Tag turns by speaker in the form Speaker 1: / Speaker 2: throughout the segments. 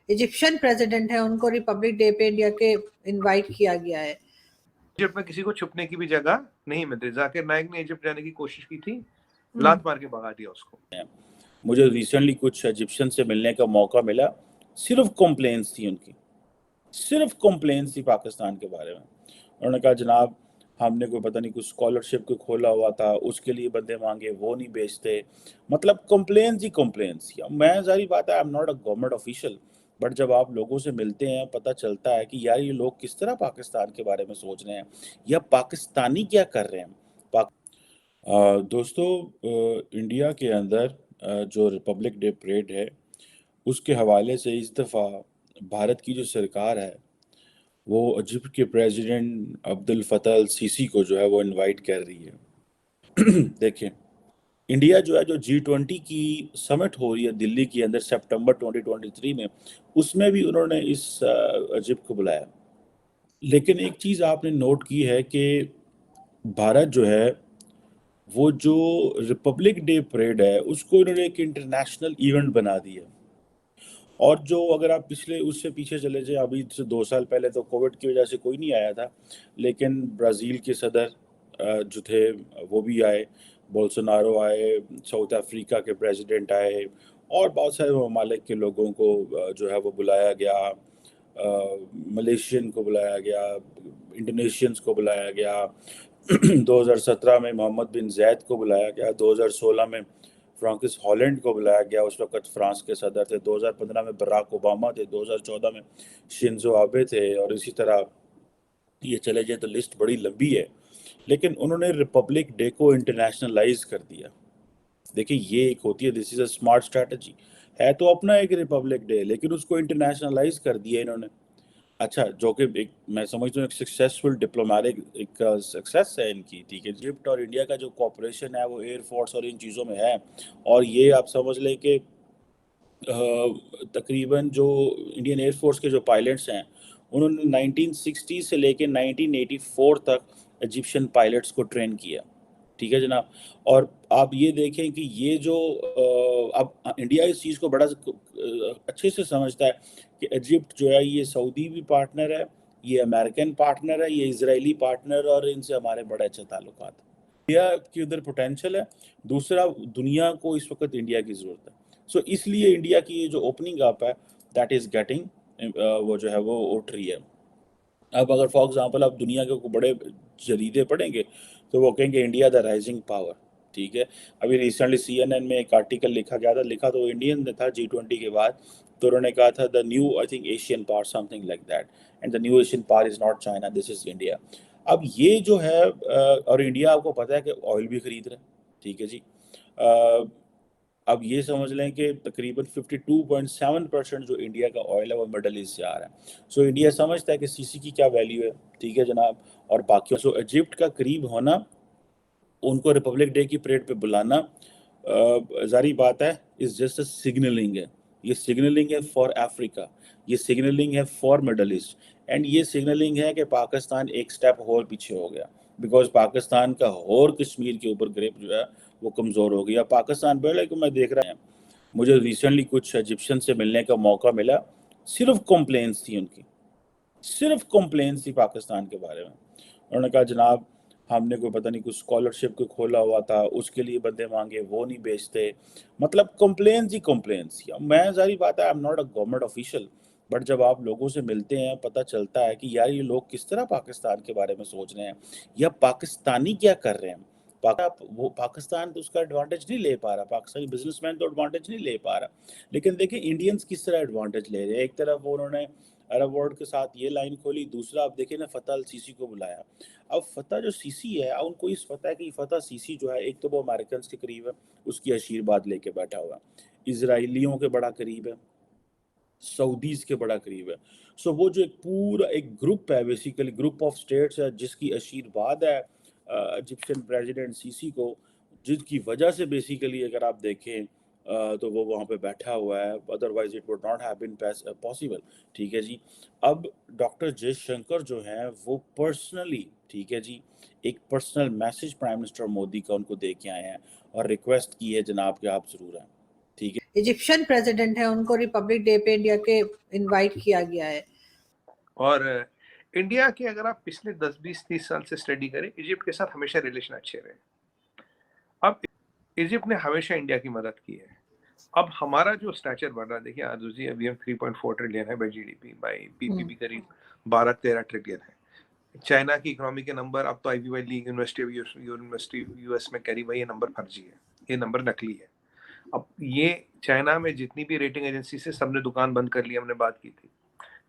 Speaker 1: Egyptian president है, उनको Republic day पे इंडिया के इनवाइट किया गया है।
Speaker 2: इजिप्ट में किसी को छुपने की भी जगह नहीं मिलती। जाकिर नाइक ने इजिप्ट जाने की कोशिश की थी, लात मार के भगा दिया उसको।
Speaker 3: मुझे रिसेंटली कुछ इजिप्शियन से मिलने का मौका मिला, सिर्फ कंप्लेंट्स थी उनकी, सिर्फ कंप्लेंट्स थी पाकिस्तान के बारे में। उन्होंने कहा जनाब हमने कोई पता नहीं कुछ स्कॉलरशिप को खोला हुआ था, उसके लिए बंदे मांगे, वो नहीं बेचते, मतलब कंप्लेंट्स ही कंप्लेंट्स थी। मैं जारी बात है, I am not a government official, but जब आप लोगों से मिलते हैं पता चलता है कि यार ये लोग किस तरह पाकिस्तान के बारे में सोच रहे हैं या पाकिस्तानी क्या कर रहे हैं। दोस्तों, इंडिया के अंदर जो रिपब्लिक डे परेड है उसके हवाले से इस दफ़ा भारत की जो सरकार है वो इजिप्ट के प्रेसिडेंट अब्दुल फतह अल सीसी को जो है वो इनवाइट कर रही है। देखें, इंडिया जो है जो G20 की समिट हो रही है दिल्ली के अंदर सितंबर 2023 में, उसमें भी उन्होंने इस इजिप्ट को बुलाया। लेकिन एक चीज़ आपने नोट की है कि भारत जो है वो जो रिपब्लिक डे परेड है उसको इन्होंने एक इंटरनेशनल इवेंट बना दिया। और जो अगर आप पिछले उससे पीछे चले जाए, अभी से 2 साल पहले तो कोविड की वजह से कोई नहीं आया था, लेकिन ब्राज़ील के सदर जो थे वो भी आए, बोल्सोनारो आए, साउथ अफ्रीका के प्रेसिडेंट आए, और बहुत सारे ममालिक के लोगों को जो है वो बुलाया गया, मलेशियन को बुलाया गया, इंडोनेशियंस को बुलाया गया। 2017 में मोहम्मद बिन जैद को बुलाया गया, 2016 में फ्रांसिस हॉलैंड को बुलाया गया, उस वक्त फ्रांस के सदर थे, 2015 में बराक ओबामा थे, 2014 में शिंजो आबे थे, और इसी तरह ये चले जाए तो लिस्ट बड़ी लंबी है। लेकिन उन्होंने रिपब्लिक डे को इंटरनेशनलाइज कर दिया। देखिए, ये एक होती है, this is a smart strategy, है तो अपना एक रिपब्लिक डे, लेकिन उसको इंटरनेशनलाइज कर दिया इन्होंने। अच्छा, जो कि एक मैं समझता हूँ एक सक्सेसफुल डिप्लोमेटिक एक सक्सेस है इनकी, ठीक है। इजिप्ट और इंडिया का जो कोऑपरेशन है वो एयरफोर्स और इन चीज़ों में है, और ये आप समझ लें कि तकरीबन जो इंडियन एयरफोर्स के जो पायलट्स हैं उन्होंने 1960 से लेकर 1984 तक इजिप्शियन पायलट्स को ट्रेन किया, ठीक है जनाब। और आप ये देखें कि ये जो अब इंडिया इस चीज़ को बड़ा अच्छे से समझता है कि इजिप्ट जो है ये सऊदी भी पार्टनर है, ये अमेरिकन पार्टनर है, ये इजरायली पार्टनर, और इनसे हमारे बड़े अच्छे ताल्लुकात। इंडिया की उधर पोटेंशियल है, दूसरा दुनिया को इस वक्त इंडिया की ज़रूरत है। सो इसलिए इंडिया की ये जो ओपनिंग अप है दैट इज़ गेटिंग वो जो है वो उठ रही है। अब अगर फॉर एग्जांपल आप दुनिया के बड़े जरीदे पढ़ेंगे तो वो कहेंगे इंडिया द राइजिंग पावर, ठीक है। अभी रिसेंटली CNN में एक आर्टिकल लिखा गया था, लिखा तो इंडियन ने था G20 के बाद, तो उन्होंने कहा था the new I think Asian power, something like that, and the new Asian power is not China, this is India. अब ये जो है और इंडिया आपको पता है कि ऑयल भी खरीद रहा है, ठीक है जी। अब ये समझ लें कि तकरीबन 52.7% जो इंडिया का ऑयल है वो मिडल ईस्ट से आ रहा है। सो इंडिया समझता है कि सीसी की क्या वैल्यू है, ठीक है जनाब। और बाकी सो इजिप्ट का करीब होना, उनको रिपब्लिक डे की परेड पे बुलाना, जारी बात है, इज जस्ट अ सिग्नलिंग है। ये सिग्नलिंग है फॉर अफ्रीका, ये सिग्नलिंग है फॉर मिडल ईस्ट, एंड ये सिग्नलिंग है कि पाकिस्तान एक स्टेप और पीछे हो गया, बिकॉज पाकिस्तान का और कश्मीर के ऊपर ग्रिप जो है वो कमज़ोर हो गया। पाकिस्तान पहले को मैं देख रहा है, मुझे रिसेंटली कुछ इजिप्शियन से मिलने का मौका मिला, सिर्फ कंप्लेंट्स थी उनकी, सिर्फ कंप्लेंट्स थी पाकिस्तान के बारे में। उन्होंने कहा जनाब हमने कोई पता नहीं कुछ स्कॉलरशिप को खोला हुआ था, उसके लिए बंदे मांगे, वो नहीं बेचते, मतलब कंप्लेंट्स ही कंप्लेंट्स थी। मैं जारी बात है, I am not a government official, but जब आप लोगों से मिलते हैं पता चलता है कि यार ये लोग किस तरह पाकिस्तान के बारे में सोच रहे हैं या पाकिस्तानी क्या कर रहे हैं। वो पाकिस्तान तो उसका एडवांटेज नहीं ले पा रहा, पाकिस्तानी बिजनेसमैन तो एडवांटेज नहीं ले पा रहा, लेकिन देखिए इंडियंस किस तरह एडवांटेज ले रहे हैं। एक तरफ उन्होंने अरब वर्ल्ड के साथ ये लाइन खोली, दूसरा आप देखिए ना फतह अल सीसी को बुलाया। अब फतह जो सीसी है, उनको इस पता है कि फतह सीसी जो है एक तो वो अमेरिकन के करीब है, उसकी आशीर्वाद लेके बैठा हुआ है, इजराइलियों के बड़ा करीब है, सऊदीज के बड़ा करीब है। सो वो जो एक पूरा एक ग्रुप है, बेसिकली ग्रुप ऑफ स्टेट्स है, जिसकी आशीर्वाद है इजिप्शियन प्रेसिडेंट सीसी को, जिसकी वजह से बेसिकली अगर आप देखें तो वो वहाँ पे बैठा हुआ है, otherwise it would not have been possible, ठीक है जी। अब डॉक्टर जयशंकर जो हैं वो पर्सनली, ठीक है जी, एक personal message prime minister Modi का उनको दे के आए हैं और रिक्वेस्ट की है जनाब कि आप ज़रूर आएँ, ठीक है।
Speaker 1: इजिप्शियन प्रेसिडेंट है, उनको रिपब्लिक डे पे इंडिया के इनवाइट किया गया है।
Speaker 2: और इंडिया के अगर आप पिछले 10, 20, 30 साल से स्टडी करें, इजिप्ट के साथ हमेशा रिलेशन अच्छे रहे। अब इजिप्ट ने हमेशा इंडिया की मदद की है। अब हमारा जो स्टैचर बढ़ रहा है, देखिए आरजू जी, अभी हम 3.4 ट्रिलियन है बाई जीडीपी, बाई पीपीपी करीब 12-13 ट्रिलियन है। चाइना की इकोनॉमी के नंबर, अब तो आईवी लीग यूनिवर्सिटी यूएस में कह रही भाई ये नंबर फर्जी है, ये नंबर नकली है। अब ये चाइना में जितनी भी रेटिंग एजेंसी से सबने दुकान बंद कर ली, हमने बात की थी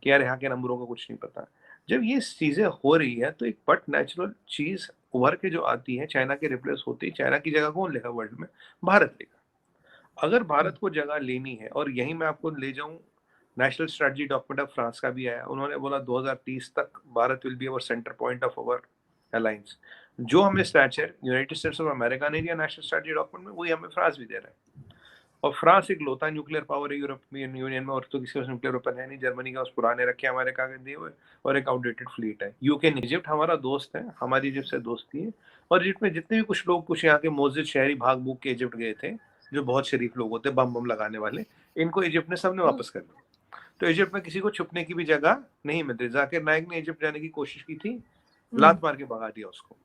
Speaker 2: कि यार यहाँ के नंबरों का कुछ नहीं पता। जब ये चीजें हो रही है तो एक बट नेचुरल चीज उभर के जो आती है, चाइना के रिप्लेस होती है। चाइना की जगह कौन लेगा वर्ल्ड में? भारत लेगा। अगर भारत को जगह लेनी है, और यही मैं आपको ले जाऊं, national strategy document of France का भी आया, उन्होंने बोला 2030 तक Bharat will be our centre point of our alliance. जो हमें stature United states of America ने दिया नेशनल स्ट्रेटजी डॉक्यूमेंट में, वही हमें फ्रांस भी दे रहा है। और फ्रांस एक लौता न्यूक्लियर पावर है यूरोपियन यूनियन में, और तो किसी का न्यूक्लियर वेपन है नहीं। जर्मनी का उस पुराने रखे, अमेरिका के दिए हुए, और एक आउटडेटेड फ्लीट है। यूके इजिप्ट हमारा दोस्त है, हमारी इजिप्ट से दोस्ती है। और इजिप्ट में जितने भी कुछ लोग, कुछ यहाँ के मोजिद शहरी भाग भूग के इजिप्ट गए थे, जो बहुत शरीफ लोग होते, बम बम लगाने वाले, इनको इजिप्ट ने सबने वापस कर दिया। तो इजिप्ट में किसी को छुपने की भी जगह नहीं मिलती। जाकिर नाइक ने इजिप्ट जाने की कोशिश की थी, लात मार के भगा दिया उसको।